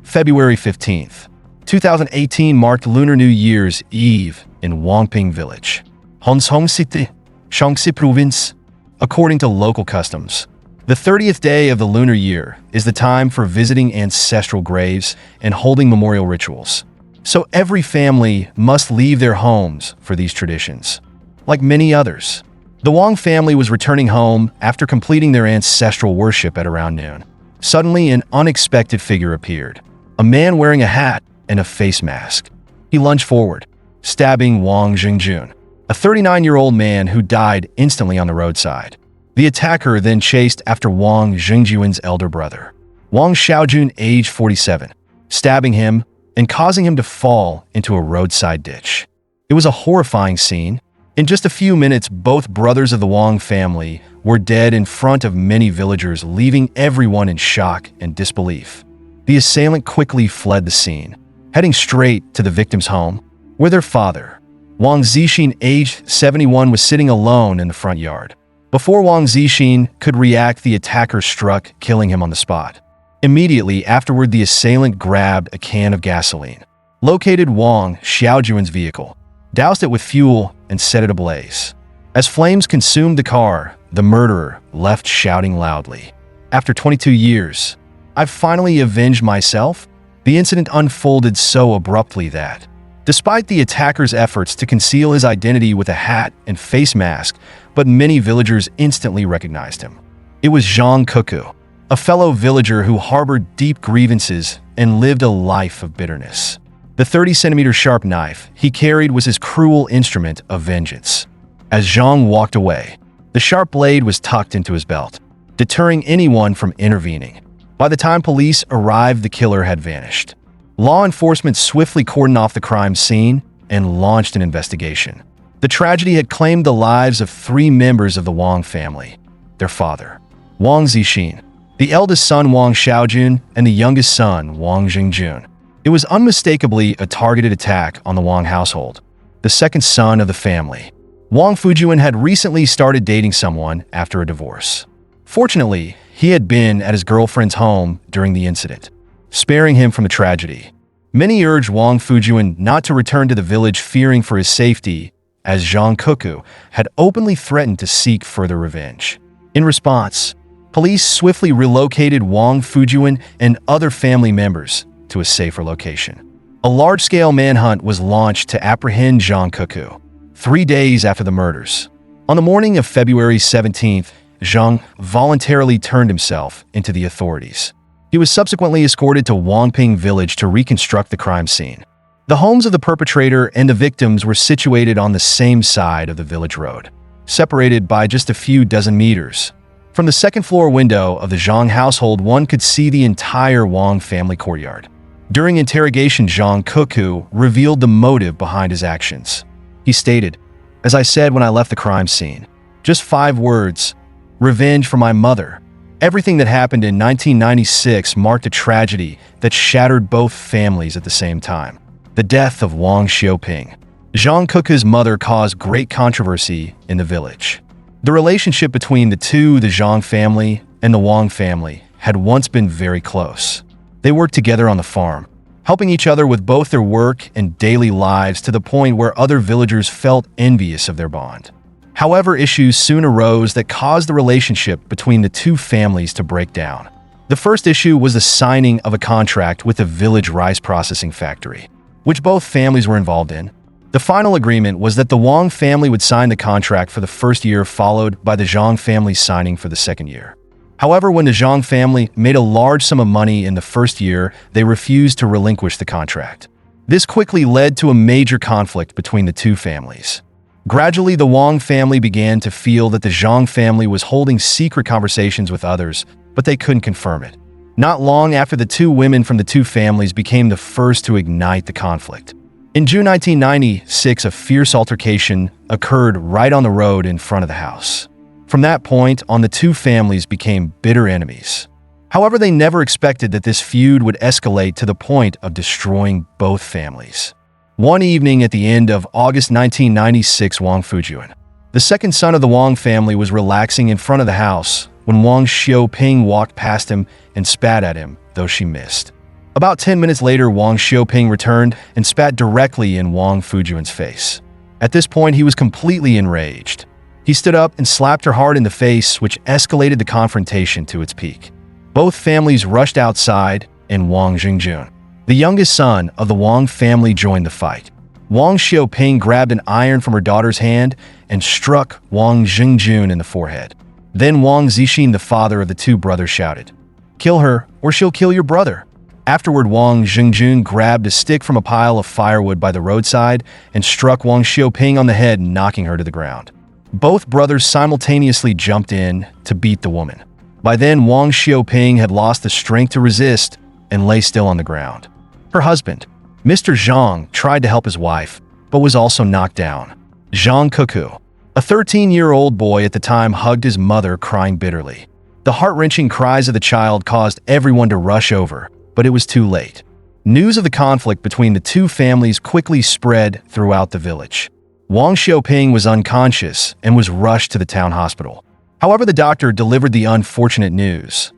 February 15th, 2018 marked Lunar New Year's Eve in Wangping Village, Hanzhong City, Shaanxi Province. According to local customs, the 30th day of the lunar year is the time for visiting ancestral graves and holding memorial rituals. So every family must leave their homes for these traditions. Like many others, the Wang family was returning home after completing their ancestral worship at around noon. Suddenly, an unexpected figure appeared, a man wearing a hat and a face mask. He lunged forward, stabbing Wang Zhengjun, a 39-year-old man who died instantly on the roadside. The attacker then chased after Wang Zhengjun's elder brother, Wang Xiaojun, age 47, stabbing him and causing him to fall into a roadside ditch. It was a horrifying scene. In just a few minutes, both brothers of the Wang family were dead in front of many villagers, leaving everyone in shock and disbelief. The assailant quickly fled the scene, heading straight to the victim's home, where their father, Wang Zixin, aged 71, was sitting alone in the front yard. Before Wang Zixin could react, the attacker struck, killing him on the spot. Immediately afterward, the assailant grabbed a can of gasoline, located Wang Xiaojun's vehicle, doused it with fuel, and set it ablaze. As flames consumed the car, the murderer left shouting loudly, "After 22 years, I've finally avenged myself." The incident unfolded so abruptly that, despite the attacker's efforts to conceal his identity with a hat and face mask, but many villagers instantly recognized him. It was Zhang Cuckoo, a fellow villager who harbored deep grievances and lived a life of bitterness. The 30-centimeter sharp knife he carried was his cruel instrument of vengeance. As Zhang walked away, the sharp blade was tucked into his belt, deterring anyone from intervening. By the time police arrived, the killer had vanished. Law enforcement swiftly cordoned off the crime scene and launched an investigation. The tragedy had claimed the lives of 3 members of the Wang family: their father, Wang Zixin, the eldest son Wang Xiaojun, and the youngest son Wang Zhengjun. It was unmistakably a targeted attack on the Wang household. The second son of the family, Wang Fujuan, had recently started dating someone after a divorce. Fortunately, he had been at his girlfriend's home during the incident, sparing him from the tragedy. Many urged Wang Fujuan not to return to the village, fearing for his safety, as Zhang Cuckoo had openly threatened to seek further revenge. In response, police swiftly relocated Wang Fujuan and other family members to a safer location. A large-scale manhunt was launched to apprehend Zhang Cuckoo 3 days after the murders. On the morning of February 17th, Zhang voluntarily turned himself into the authorities. He was subsequently escorted to Wangping Village to reconstruct the crime scene. The homes of the perpetrator and the victims were situated on the same side of the village road, separated by just a few dozen meters. From the second-floor window of the Zhang household, one could see the entire Wang family courtyard. During interrogation, Zhang Cuckoo revealed the motive behind his actions. He stated, "As I said when I left the crime scene, just 5 words: revenge for my mother." Everything that happened in 1996 marked a tragedy that shattered both families at the same time. The death of Wang Xiaoping, Zhang Cuckoo's mother, caused great controversy in the village. The relationship between the Zhang family and the Wang family had once been very close. They worked together on the farm, helping each other with both their work and daily lives, to the point where other villagers felt envious of their bond. However, issues soon arose that caused the relationship between the 2 families to break down. The first issue was the signing of a contract with the village rice processing factory, which both families were involved in. The final agreement was that the Wang family would sign the contract for the first year, followed by the Zhang family signing for the second year. However, when the Zhang family made a large sum of money in the first year, they refused to relinquish the contract. This quickly led to a major conflict between the 2 families. Gradually, the Wang family began to feel that the Zhang family was holding secret conversations with others, but they couldn't confirm it. Not long after, the 2 women from the 2 families became the first to ignite the conflict. In June 1996, a fierce altercation occurred right on the road in front of the house. From that point on, the 2 families became bitter enemies. However, they never expected that this feud would escalate to the point of destroying both families. One evening at the end of August 1996, Wang Fujuan, the second son of the Wang family, was relaxing in front of the house when Wang Xiaoping walked past him and spat at him, though she missed. About 10 minutes later, Wang Xiaoping returned and spat directly in Wang Zixin's face. At this point, he was completely enraged. He stood up and slapped her hard in the face, which escalated the confrontation to its peak. Both families rushed outside, and Wang Zhengjun, the youngest son of the Wang family, joined the fight. Wang Xiaoping grabbed an iron from her daughter's hand and struck Wang Zhengjun in the forehead. Then Wang Zixin, the father of the two brothers, shouted, "Kill her, or she'll kill your brother." Afterward, Wang Zhengjun grabbed a stick from a pile of firewood by the roadside and struck Wang Xiaoping on the head, knocking her to the ground. Both brothers simultaneously jumped in to beat the woman. By then, Wang Xiaoping had lost the strength to resist and lay still on the ground. Her husband, Mr. Zhang, tried to help his wife, but was also knocked down. Zhang Cuckoo, a 13-year-old boy at the time, hugged his mother, crying bitterly. The heart-wrenching cries of the child caused everyone to rush over, but it was too late. News of the conflict between the two families quickly spread throughout the village. Wang Xiaoping was unconscious and was rushed to the town hospital. However, the doctor delivered the unfortunate news.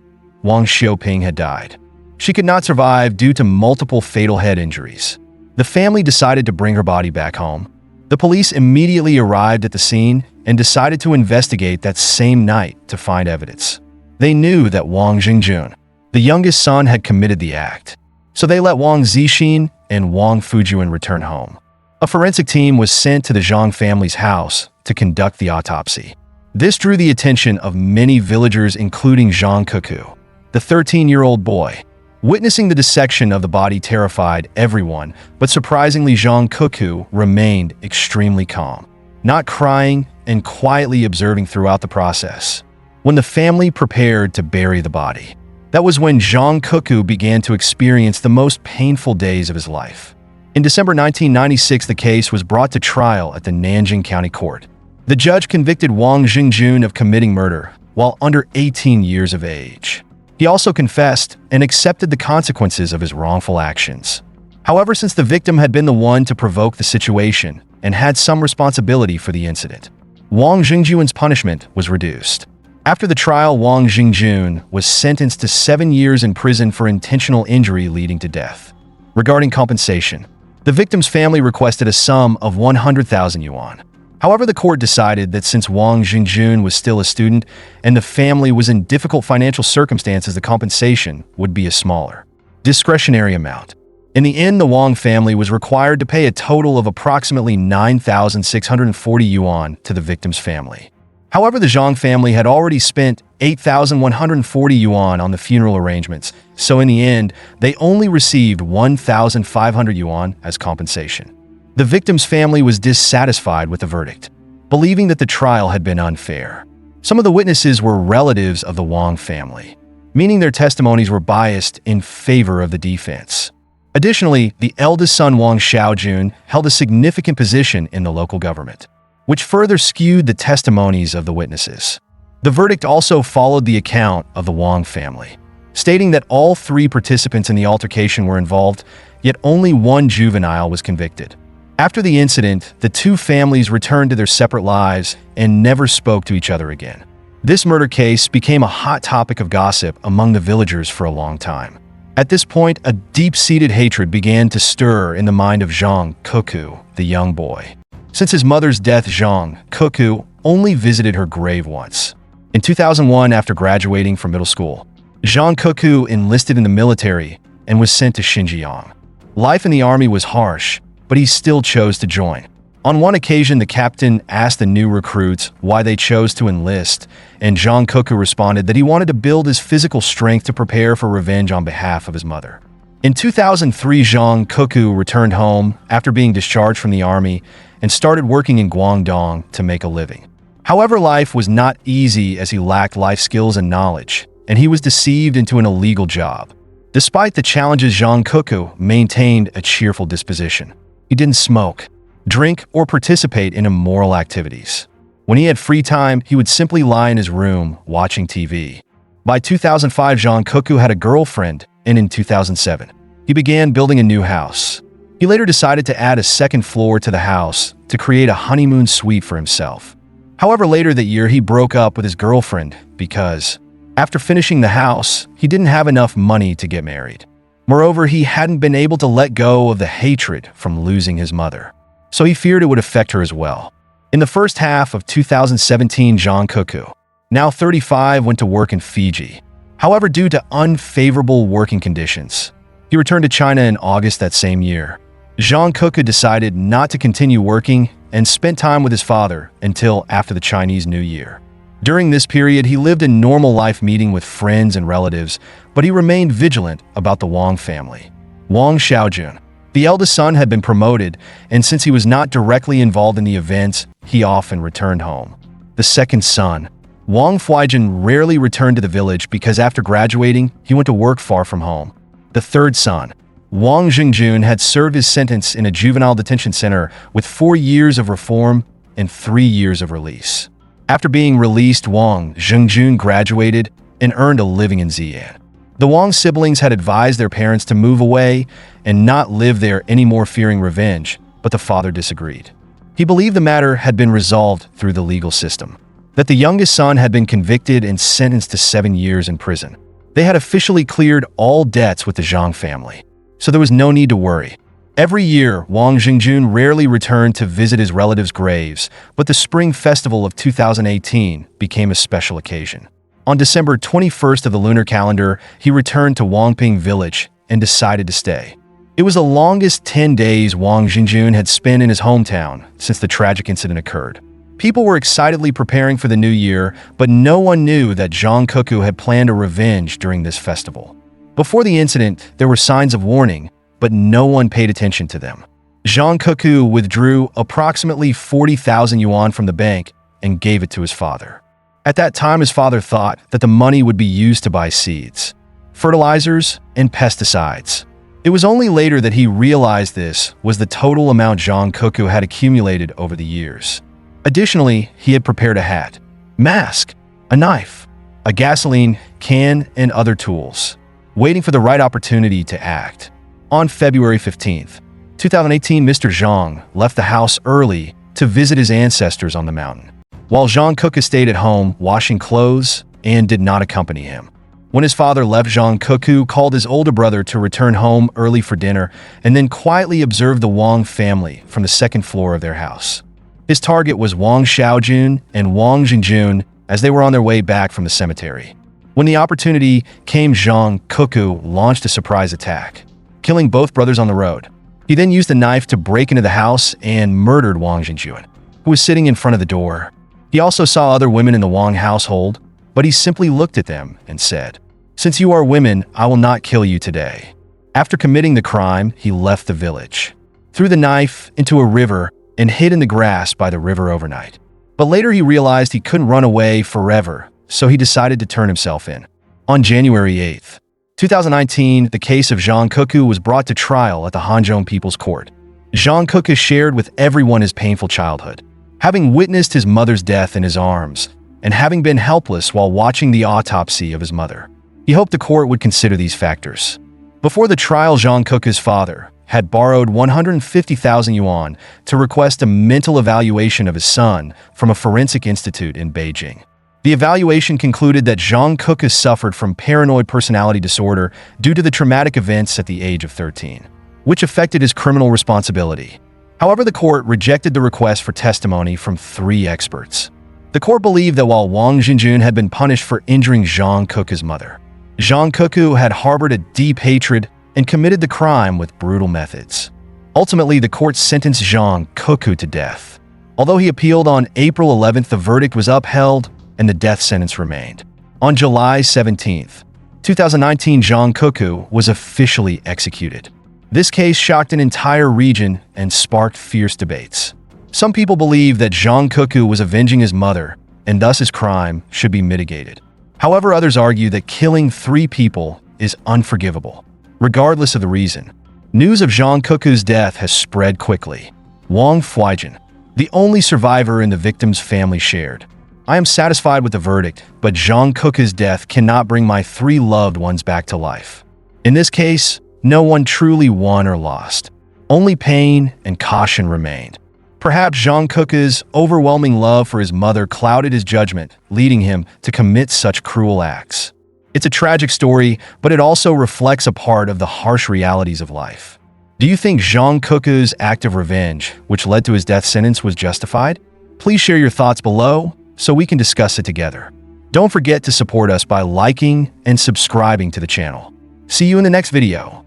Wang Xiaoping had died. She could not survive due to multiple fatal head injuries. The family decided to bring her body back home. The police immediately arrived at the scene and decided to investigate that same night to find evidence. They knew that Wang Zhengjun, the youngest son, had committed the act, so they let Wang Zixin and Wang Zixin return home. A forensic team was sent to the Zhang family's house to conduct the autopsy. This drew the attention of many villagers, including Zhang Cuckoo, the 13-year-old boy. Witnessing the dissection of the body terrified everyone, but surprisingly, Zhang Cuckoo remained extremely calm, not crying and quietly observing throughout the process. When the family prepared to bury the body, that was when Zhang Cuckoo began to experience the most painful days of his life. In December 1996, the case was brought to trial at the Nanjing County Court. The judge convicted Wang Zhengjun of committing murder while under 18 years of age. He also confessed and accepted the consequences of his wrongful actions. However, since the victim had been the one to provoke the situation and had some responsibility for the incident, Wang Zhengjun's punishment was reduced. After the trial, Wang Zhengjun was sentenced to 7 years in prison for intentional injury leading to death. Regarding compensation, the victim's family requested a sum of 100,000 yuan. However, the court decided that since Wang Zhengjun was still a student and the family was in difficult financial circumstances, the compensation would be a smaller, discretionary amount. In the end, the Wang family was required to pay a total of approximately 9,640 yuan to the victim's family. However, the Zhang family had already spent 8,140 yuan on the funeral arrangements, so in the end, they only received 1,500 yuan as compensation. The victim's family was dissatisfied with the verdict, believing that the trial had been unfair. Some of the witnesses were relatives of the Wang family, meaning their testimonies were biased in favor of the defense. Additionally, the eldest son, Wang Xiaojun, held a significant position in the local government, which further skewed the testimonies of the witnesses. The verdict also followed the account of the Wang family, stating that all 3 participants in the altercation were involved, yet only one juvenile was convicted. After the incident, the 2 families returned to their separate lives and never spoke to each other again. This murder case became a hot topic of gossip among the villagers for a long time. At this point, a deep-seated hatred began to stir in the mind of Zhang Cuckoo, the young boy. Since his mother's death, Zhang Cuckoo only visited her grave once. In 2001, after graduating from middle school, Zhang Cuckoo enlisted in the military and was sent to Xinjiang. Life in the army was harsh, but he still chose to join. On one occasion, the captain asked the new recruits why they chose to enlist, and Zhang Cuckoo responded that he wanted to build his physical strength to prepare for revenge on behalf of his mother. In 2003, Zhang Cuckoo returned home after being discharged from the army and started working in Guangdong to make a living. However, life was not easy as he lacked life skills and knowledge, and he was deceived into an illegal job. Despite the challenges, Zhang Cuckoo maintained a cheerful disposition. He didn't smoke, drink, or participate in immoral activities. When he had free time, he would simply lie in his room watching TV. By 2005, Zhang Cuckoo had a girlfriend, and in 2007, he began building a new house. He later decided to add a second floor to the house to create a honeymoon suite for himself. However, later that year, he broke up with his girlfriend because, after finishing the house, he didn't have enough money to get married. Moreover, he hadn't been able to let go of the hatred from losing his mother, so he feared it would affect her as well. In the first half of 2017, Zhang Cuckoo, now 35, went to work in Fiji. However, due to unfavorable working conditions, he returned to China in August that same year. Zhang Cuckoo decided not to continue working and spent time with his father until after the Chinese New Year. During this period, he lived a normal life, meeting with friends and relatives, but he remained vigilant about the Wang family. Wang Xiaojun, the eldest son, had been promoted, and since he was not directly involved in the events, he often returned home. The second son, Wang Xiaojun, rarely returned to the village because after graduating, he went to work far from home. The third son, Wang Zhengjun, had served his sentence in a juvenile detention center with 4 years of reform and 3 years of release. After being released, Wang Zhengjun graduated and earned a living in Xi'an. The Wang siblings had advised their parents to move away and not live there anymore, fearing revenge, but the father disagreed. He believed the matter had been resolved through the legal system, that the youngest son had been convicted and sentenced to 7 years in prison. They had officially cleared all debts with the Zhang family, so there was no need to worry. Every year, Wang Zhengjun rarely returned to visit his relatives' graves, but the Spring Festival of 2018 became a special occasion. On December 21st of the lunar calendar, he returned to Wangping Village and decided to stay. It was the longest 10 days Wang Zhengjun had spent in his hometown since the tragic incident occurred. People were excitedly preparing for the new year, but no one knew that Zhang Cuckoo had planned a revenge during this festival. Before the incident, there were signs of warning, but no one paid attention to them. Zhang Cuckoo withdrew approximately 40,000 yuan from the bank and gave it to his father. At that time, his father thought that the money would be used to buy seeds, fertilizers, and pesticides. It was only later that he realized this was the total amount Zhang Cuckoo had accumulated over the years. Additionally, he had prepared a hat, mask, a knife, a gasoline can, and other tools, waiting for the right opportunity to act. On February 15th, 2018, Mr. Zhang left the house early to visit his ancestors on the mountain, while Zhang Cuckoo stayed at home washing clothes and did not accompany him. When his father left, Zhang Cuckoo called his older brother to return home early for dinner and then quietly observed the Wang family from the second floor of their house. His target was Wang Xiaojun and Wang Zhengjun as they were on their way back from the cemetery. When the opportunity came, Zhang Cuckoo launched a surprise attack, killing both brothers on the road. He then used a knife to break into the house and murdered Wang Zhengjun, who was sitting in front of the door. He also saw other women in the Wang household, but he simply looked at them and said, "Since you are women, I will not kill you today." After committing the crime, he left the village, threw the knife into a river, and hid in the grass by the river overnight. But later he realized he couldn't run away forever, so he decided to turn himself in. On January 8th, 2019, the case of Zhang Cuckoo was brought to trial at the Hanzhong People's Court. Zhang Cuckoo shared with everyone his painful childhood, having witnessed his mother's death in his arms and having been helpless while watching the autopsy of his mother. He hoped the court would consider these factors. Before the trial, Zhang Cuckoo's father had borrowed 150,000 yuan to request a mental evaluation of his son from a forensic institute in Beijing. The evaluation concluded that Zhang Cuckoo suffered from paranoid personality disorder due to the traumatic events at the age of 13, which affected his criminal responsibility. However, the court rejected the request for testimony from 3 experts. The court believed that while Wang Zhengjun had been punished for injuring Zhang Cuckoo's mother, Zhang Cuckoo had harbored a deep hatred and committed the crime with brutal methods. Ultimately, the court sentenced Zhang Cuckoo to death. Although he appealed on April 11th, the verdict was upheld and the death sentence remained. On July 17th, 2019, Zhang Cuckoo was officially executed. This case shocked an entire region and sparked fierce debates. Some people believe that Zhang Cuckoo was avenging his mother, and thus his crime should be mitigated. However, others argue that killing 3 people is unforgivable, regardless of the reason. News of Zhang Cuckoo's death has spread quickly. Wang Xiaojun, the only survivor in the victim's family, shared, "I am satisfied with the verdict, but Zhang Cuckoo's death cannot bring my 3 loved ones back to life." In this case, no one truly won or lost. Only pain and caution remained. Perhaps Zhang Cuckoo's overwhelming love for his mother clouded his judgment, leading him to commit such cruel acts. It's a tragic story, but it also reflects a part of the harsh realities of life. Do you think Zhang Keku's act of revenge, which led to his death sentence, was justified? Please share your thoughts below so we can discuss it together. Don't forget to support us by liking and subscribing to the channel. See you in the next video.